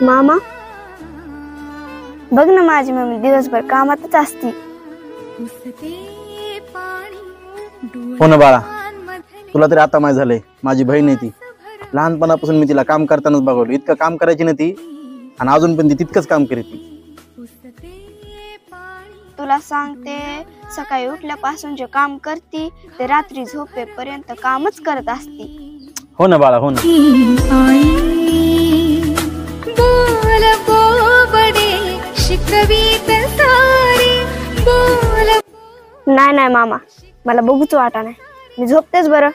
मामा बघ ना, माझी मम्मी दिवसभर कामातच असती. हो ना बाळा, तुला तरी आता माहित झालंय, माझी बहीण आहे ती. लहानपणापासून मी तिला काम करतानाच बघवलं. इतकं काम करायची ना ती, आणि अजून पण ती तितकंच काम करते. तुला सांगते, सकाळी उठल्यापासून जे काम करती ते रात्री झोपेपर्यंत कामच करत असती. हो ना बाळा, हो ना. नाही नाही मामा, मला बघूच वाटा नाही, मी झोपतेच बरं.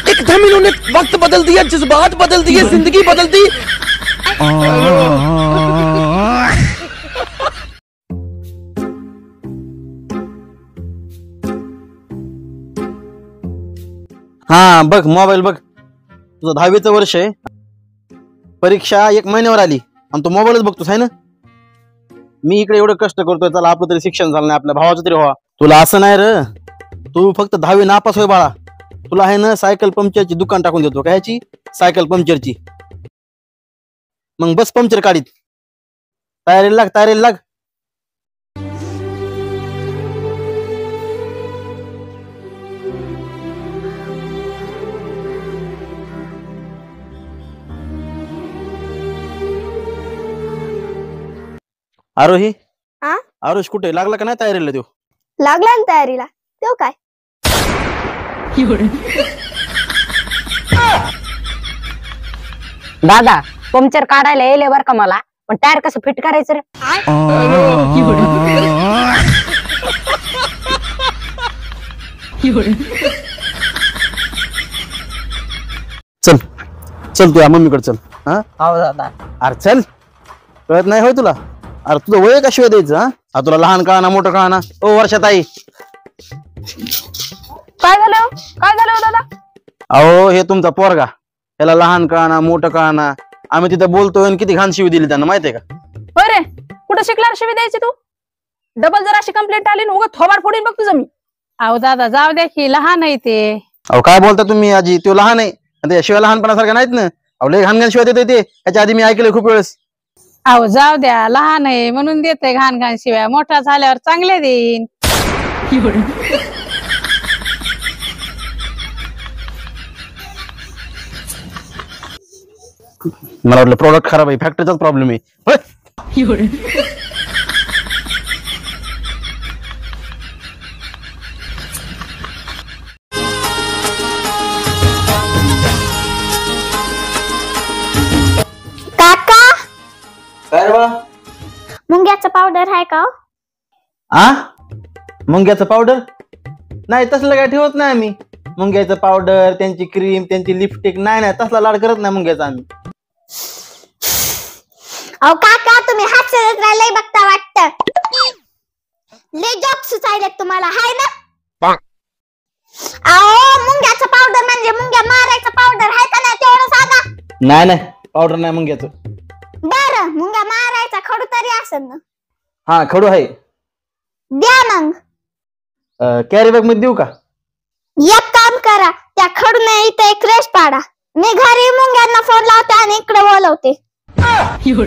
एकदम इन्होंने वक्त बदल दिया, जज्बात बदल दिए, जिंदगी बदल दी. हा बघ, मोबाईल बघ. तुझं 10वीचं वर्ष आहे, परीक्षा 1 महिन्यावर आली आणि तू मोबाईलच बघतोस आहे ना. मी इकडे एवढं कष्ट करतोय, चला आपलं तरी शिक्षण झालं नाही, आपल्या भावाचं तरी व्हा. तुला असं नाही र, तू फक्त 10वी नापास होय बाळा. तुला आहे ना सायकल पंक्चरची दुकान टाकून देतो. कायची? सायकल पंक्चरची. मग बस पंक्चर काढीत. तयारीला लाग, तयारीला लाग. आरोही, आरुष कुठे लागला का नाही तयारीला? तो लागला ना तयारीला. तो काय दादा, पंक्चर काढायला येले बर का मला, पण टायर कसं फिट करायचं रे? चल चल, तू या मम्मीकडे चल. हा दादा. अरे चल, कळत नाही होय तुला? अरे तुझं वय का शिवाय द्यायचं? हा तुला लहान कळाना मोठं कळाना. ओ वर्षात आई, काय झालं? काय झालं दादा? अहो हे तुमचा पोरगा, याला लहान कळाना मोठं कळाना. आम्ही तिथं बोलतोय आणि किती घाण शिवी दिली त्यांना माहितीये का? होय रे, कुठं शिकला शिवी द्यायची तू? डबल जर अशी कंप्लेंट आली ना, थोबाड फोडीन बघ तुझं मी. अहो दादा, जाऊ द्या की, लहान आहे ते. अहो काय बोलता तुम्ही आजी? तो लहान आहे, ते शिवाय लहानपणासारखा नाहीत ना. अहो लय घाण घाण शिवाय देते ते. त्याच्या आधी मी ऐकलंय खूप वेळेस. अहो जाऊ द्या, लहान आहे म्हणून देते घाण घाण शिवाय, मोठा झाल्यावर चांगले देईन. मला वाटलं प्रोडक्ट खराब आहे, फॅक्टरीचाच प्रॉब्लेम आहे. काका, काय रे बा? मुंग्याचं पावडर आहे का? मुंग्याचं पावडर नाही, तसलं काय ठेवत नाही आम्ही. मुंग्याचं पावडर, त्यांची क्रीम, त्यांची लिपस्टिक नाही नाही, तसला लाड करत नाही मुंग्याचा आम्ही. अहो काका, तुम्ही हास्यच लय बघता वाटतं. लय जॉक्स चाललेत तुम्हाला, हाय ना? अहो मुंग्याचं पावडर म्हणजे मुंग्या मारायचं पावडर आहे का नाही, तेवढं सांगा. नाही नाही, पावडर नाही मुंग्याचं. बरं, मुंग्या मारायचा खडू तरी असेल ना? हा खडू आहे. द्या मग. कॅरी बॅग मध्ये देऊ का? एक काम करा, त्या खडूने इथे एक रेष पाडा. मी घरी मुंग्यांना फोन लावते आणि इकडे बोलवते. You're